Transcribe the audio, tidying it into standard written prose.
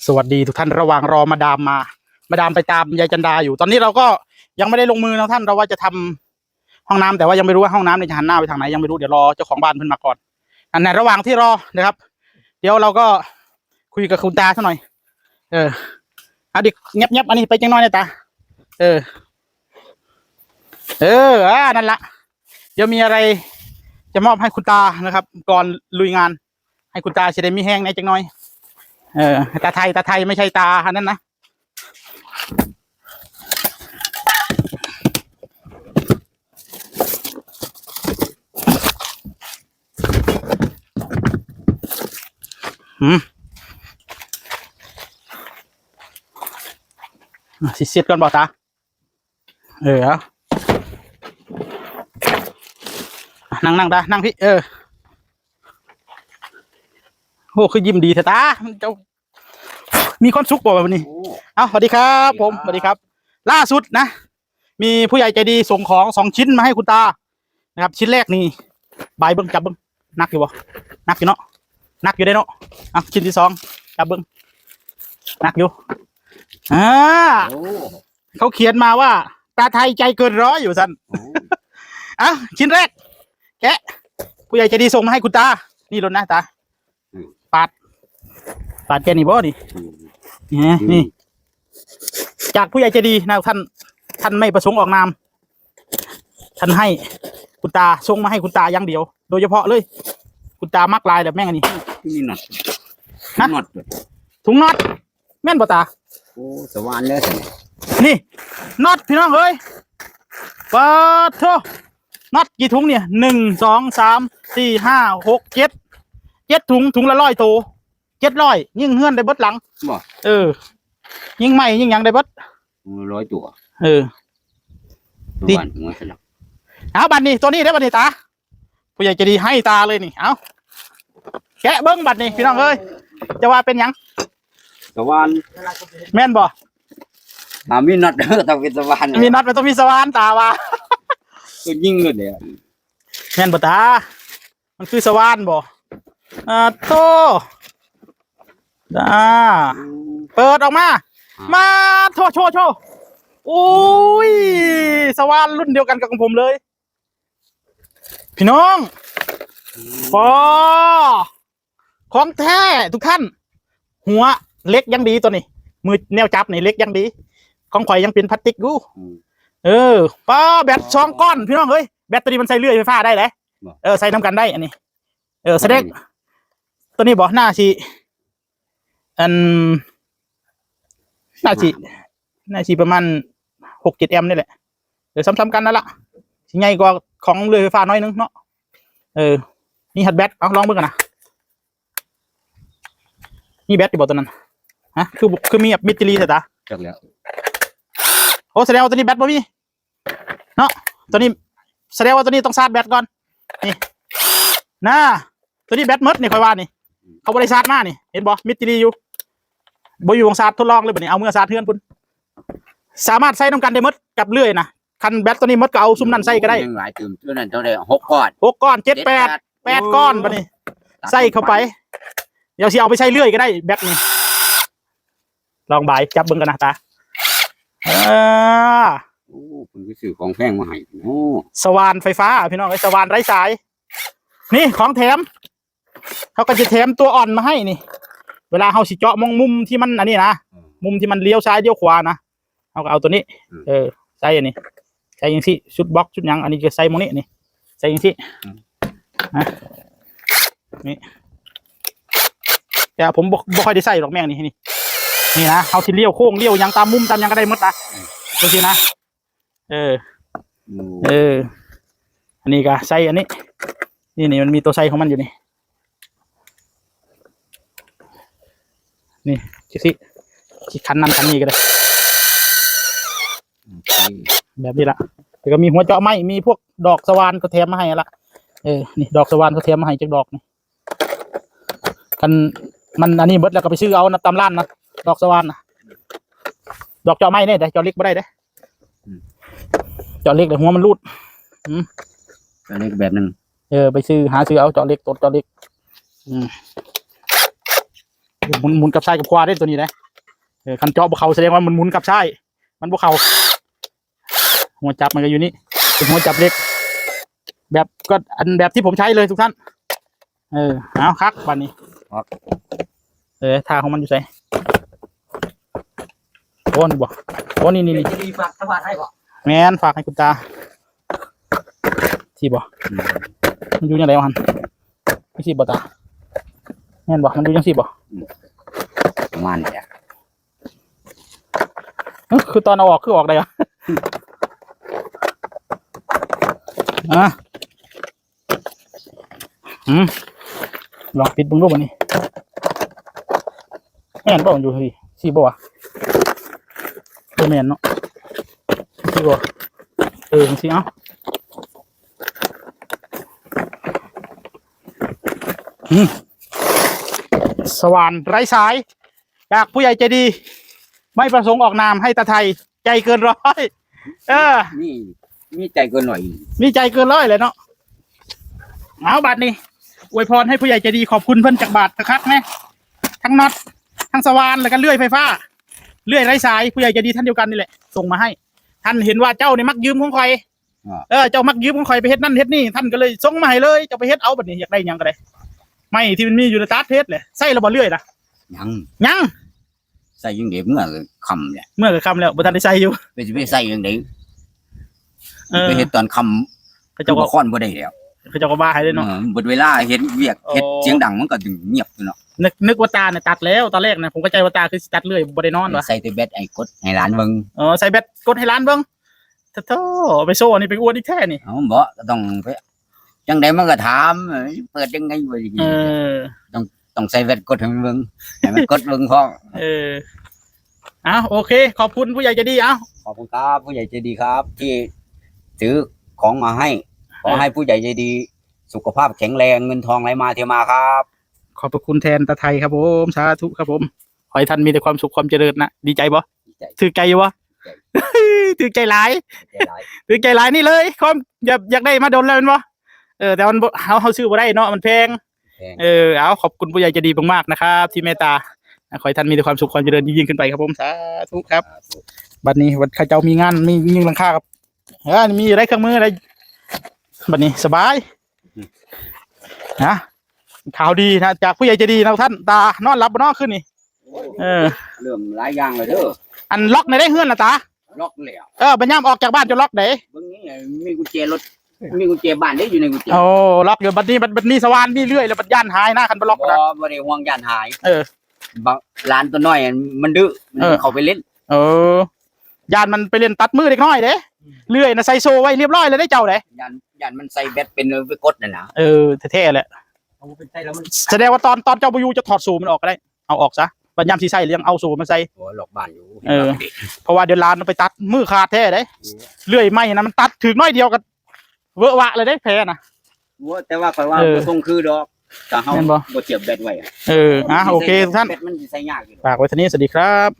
สวัสดีทุกท่านระหว่างรอมาดามมาดามไปตามยายจันดาอยู่ตอนนี้เราก็ยังไม่ได้ลงมือนะท่านเราว่าจะทำห้องน้ำแต่ว่ายังไม่รู้ว่าห้องน้ำเนี่ยจะหันหน้าไปทางไหนยังไม่รู้เดี๋ยวรอเจ้าของบ้านเพิ่นมาก่อนในระหว่างที่รอนะครับเดี๋ยวเราก็คุยกับคุณตาซะหน่อยเอาดิเงียบอันนี้ไปจังน้อยนะตานั่นละเดี๋ยวมีอะไรจะมอบให้คุณตานะครับก่อนลุยงานให้คุณตาจะได้มีแห้งในจังน้อยตาไทยไม่ใช่ตาอันนั้นนะสิเสียดก่อนบอกตานั่งตานั่งพี่โอ้คือยิ้มดีเถอะตาเจ้ามีความสุขบ่วันนี้สวัสดีครับผมสวัสดีครับล่าสุดนะมีผู้ใหญ่ใจดีส่งของ2 ชิ้นมาให้คุณตานะครับชิ้นแรกนี่บายเบิ้งจับเบิ้งนักอยู่บ่นักอยู่เนาะนักอยู่ได้เนาะชิ้นที่2จับเบิ้งนักอยู่เขาเขียนมาว่าตาไทยใจเกินร้อยอยู่สันชิ้นแรกแกะผู้ใหญ่ใจดีส่งมาให้คุณตานี่รถนะตาปาดแกนี่บ่ดินี่จากผู้ใหญ่ใจดีนะท่านไม่ประสงค์ออกนามท่านให้คุณตาส่งมาให้คุณตาอย่างเดียวโดยเฉพาะเลยคุณตามักลายแบบแม่งอันนี้นี่น็อตถุงน็อตแม่นบ่ตาโอ้สว่านเลยนี่น็อตพี่น้องเอ้ยปะโถน็อตกี่ถุงเนี่ย1 2 3 4 5 6 7ถุงละ100 ตัว700ยิ่งเฮือนได้เบิดหลังบ่ยิ่งใหม่ยิ่งยังได้เบิด100 ตัวดีบัตรนี่ตัวนี้ได้บัตรนี่ตาผู้ใหญ่จะดีให้ตาเลยนี่เอาแกะเบิ้งบัตรนี่พี่น้องเอ้ยจะว่าเป็นยังสว่านแม่นบ่มีน็อตต้องเป็นสว่านมีน็อตมันต้องมีสว่านตาว่าคือยิ่งเลยเนี่ยแม่นบ่ตามันคือสว่านบ่โตเปิดออกมาโชว์โอ้ยสว่านรุ่นเดียวกันกับของผมเลยพี่น้องของแท้ทุกท่านหัวเล็กยังดีตัวนี้มือแนวจับนี่เล็กยังดีของข่อยยังเป็นพลาสติกอยู่แบต2 ก้อนพี่น้องเฮ้ยแบตตัวนี้มันใส่เลื่อยไฟฟ้าได้เลยใส่น้ำกันได้อันนี้แสดงตัวนี้บอกหน้าชีหน้าชีประมาณ6-7 แอมป์นี่แหละซ้ำๆกันนั่นแหละชิ้นใหญ่กว่าของเลื่อยไฟฟ้าน้อยนึงเนาะนี่ฮัดแบตลองเบิ่งกันนะนี่แบตอยู่บ่ตัวนั้นคือมีแบบมิตรลีใช่ตาจักแล้วโอ้แสดงว่าตัวนี้แบตบ่มีเนาะตัวนี้แสดงว่าตัวนี้ต้องชาร์จแบตก่อนนี่ตัวนี้แบตหมดนี่ค่อยว่านี่เขาบ่ได้ชาร์จมานี่เห็นบ่มิตรลีอยู่บ่อยู่วงชาร์จทดลองเลยบัดนี้เอามือชาร์จเฮือนพุ่นสามารถใส่น้ำกันได้หมดกับเลื่อยนะคันแบตตัวนี้หมดก็เอาซุ่มนั่นใส่ก็ได้หลายตื่นตัวนั้นเท่าไหร่6 ก้อน7 8ก้อนบัดนี้ใส่เข้าไปเดี๋ยวสิเอาไปใช้เลื่อยก็ได้แบตนี่ลองบายจับเบิ่งกันนะตาคุณก็ซื้อของแพงมาให้สว่านไฟฟ้าพี่น้องสว่านไร้สายนี่ของแถมเขาก็จะแถมตัวอ่อนมาให้นี่เวลาเขาสิเจาะมองมุมที่มันอันนี้นะมุมที่มันเลี้ยวซ้ายเลี้ยวขวานะเขาก็เอาตัวนี้ใส่อันนี้ใส่อย่างที่ชุดบล็อกชุดยังอันนี้จะใส่มองนี้นี่ใส่อย่างที่นี่แต่ผมบ่ค่อยได้ใส่หรอกแม่งนี่นะเขาที่เลี้ยวโค้งเลี้ยวยังตามมุมตามยังก็ได้หมดนะดูสินะอันนี้ก็ใส่อันนี้นี่มันมีตัวใส่ของมันอยู่นี่สิคันนั้นคันนี้ก็ได้แบบนี้ละแต่ก็มีหัวเจาะไม้มีพวกดอกสว่านก็แถมมาให้ละนี่ดอกสว่านก็แถมมาให้จักดอกนี่กันมันอันนี้เบิดแล้วก็ไปซื้อเอาตามร้านนะดอกสว่านนะดอกเจาะไม้เนี่ยแต่เจาะเล็กไม่ได้เจาะเล็กแต่หัวมันรูดเจาะเล็กแบบนึงไปหาซื้อเอาเจาะเล็กตัวเจาะเล็ก หมุนกับซ้ายกับขวาได้ตัวนี้นะคันเจาะบ่เข้าแสดงว่ามันหมุนกับซ้ายมันบ่เข้าหัวจับมันก็อยู่นี่เป็นหัวจับเล็กแบบก็อันแบบที่ผมใช้เลยทุกท่านเอาคักบัดนี้ทางของมันอยู่ไสโอ้นี่บ่โอ้นี่จะดีฝากสวัสดิ์ให้บ่แม่นฝากให้คุณตาที่บ่มันอยู่ยังไงวะฮันไม่สิบ่ตาแม่นบ่มันอยู่ยังสิบ่ประมาณนี้คือตอนเอาออกคือออกได้อะลองปิดเบิ่งดูบ่นี่แม่นบ่อยู่ที่สิบ่วะแม่นเนาะสิบ่จังซี่เอ้าสว่านไร้สายจากผู้ใหญ่ใจดีไม่ประสงค์ออกนามให้ตาไทยใจเกินร้อยมีใจเกินหน่อยมีใจเกินร้อยเลยเนาะเอาบัตรนี่อวยพรให้ผู้ใหญ่ใจดีขอบคุณเพิ่นจากบาทสักครั้งไหมทั้งน็อตทั้งสว่านแล้วก็เลื่อยไฟฟ้าเลื่อยไร้สายผู้ใหญ่ใจดีท่านเดียวกันนี่แหละส่งมาให้ท่านเห็นว่าเจ้าเนี่ยมักยืมของใครเจ้ามักยืมของใครไปเฮ็ดนั่นเฮ็ดนี่ท่านก็เลยส่งมาให้เลยเจ้าไปเฮ็ดเอาบัดนี้อยากได้ยังก็ได้ไม่ที่มันมีอยู่ในตาร์ทเพชรเลยใส่ระเบิดเลื่อยนะยังใส่ยังเดี๋ยวเมื่อคำเนี่ยเมื่อคำแล้วบ่ทันได้ใส่อยู่ไปใส่ยังเดี๋ยวไปเฮ็ดตอนคำเขาเจ้าก็ค้อนบ่ได้แล้วเขาเจ้าก็บ้าให้เลยเนาะเบิดเวลาเฮ็ดเวียกเฮ็ดเสียงดังมันก็ถึงเงียบอยู่เนาะนึกว่าตาเนี่ยตัดแล้วตอนแรกนะผมก็ใจว่าตาคือตัดเลื่อยบ่ได้นอนวะใส่แต่แบตไอ้กดให้ร้านเบิ่งใส่แบตกดให้ร้านเบิ่งโธ่ไปโซ่นี่ไปอวดอีกแท้นี่บ่ก็ต้องไปจังได๋มันก็ถามเปิดยังไงบ่ต้องใส่แบตกดให้มันเบิ่งให้มันกดเบิ่งพอโอเคขอบคุณผู้ใหญ่ใจดีขอบคุณครับผู้ใหญ่ใจดีครับที่ซื้อของมาให้ขอให้ผู้ใหญ่ใจดีสุขภาพแข็งแรงเงินทองไหลมาเทมาครับขอบพระคุณแทนตาไทยครับผมสาธุครับผมขอให้ท่านมีแต่ความสุขความเจริญนะดีใจบ่ถือใจอยู่วะถือใจหลายถือใจหลายนี่เลยความอยากได้มาโดนแล้วเป็นบ่แต่มันเขาซื้อบ่ได้เนาะมันแพงเอาขอบคุณผู้ใหญ่ใจดีมากๆนะครับที่เมตตาขอให้ท่านมีแต่ความสุขความเจริญยิ่งขึ้นไปครับผมสาธุครับบัดนี้วันข้าเจ้ามีงานมียิงหลังคาครับมีอะไรเครื่องมืออะไรบัดนี้สบายนะข่าวดีนะจากผู้ใหญ่ใจดีนะท่านตานอนหลับบนนอกขึ้นนี่เรื่องหลายอย่างเลยเด้ออันล็อกในได้เฮือนนะตาล็อกแล้วบัญญัติออกจากบ้านจะล็อกไหนเบิ่งนี่มีกุญแจรถมีกุญแจบ้านได้อยู่ในกุญแจล็อกอยู่บัดนี้สว่านนี่เรื่อยแล้วบัดย่านหายนะคันบ่ล็อกนะบ่ได้ห่วงย่านหายร้านตัวน้อยมันดื้อมันเข้าไปเล่นย่านมันไปเล่นตัดมือเด็กน้อยเด้เรื่อยนะใส่โซ่ไว้เรียบร้อยแล้วได้เจ้าเด้ย่านมันใส่แบตเป็นไปกดนั่นนะแท้ๆแหละแสดงว่าตอนเจ้าบ่อยู่จะถอดสูบมันออกก็ได้เอาออกซะบัญญัติที่ใส่เลี้ยงเอาสูบมาใส่หลอกบ้านอยู่เพราะว่าเดี๋ยวร้านมันไปตัดมือขาดแท้เด้เลื่อยไม้นะมันตัดถึงน้อยเดียวกันเวอะวะเลยได้แพ้นะแต่ว่าข่อยว่าบ่ต้องคือดอกถ้าเฮาบ่เสียบแบตไว้โอเคทุกท่านแบตมันสิใส่ยากอยู่ฝากไว้เท่านี้สวัสดีครับ